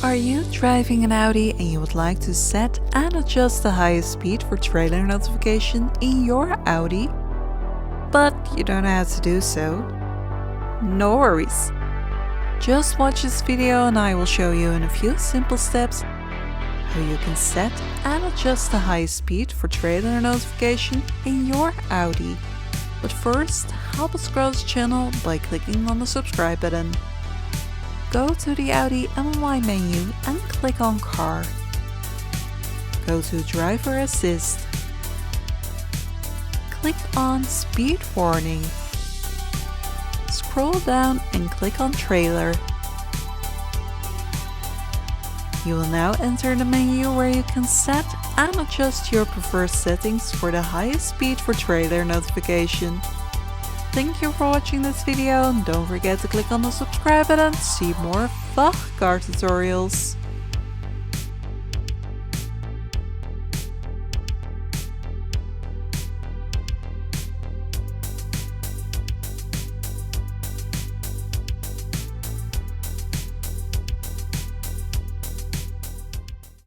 Are you driving an Audi and you would like to set and adjust the highest speed for trailer notification in your Audi, but you don't know how to do so? No worries. Just watch this video and I will show you in a few simple steps how you can set and adjust the highest speed for trailer notification in your Audi. But first, help us grow this channel by clicking on the subscribe button. Go to the Audi MMI menu and click on Car. Go to Driver Assist. Click on Speed Warning. Scroll down and click on Trailer. You will now enter the menu where you can set and adjust your preferred settings for the highest speed for trailer notification. Thank you for watching this video and don't forget to click on the subscribe button to see more VAG Car Tutorials.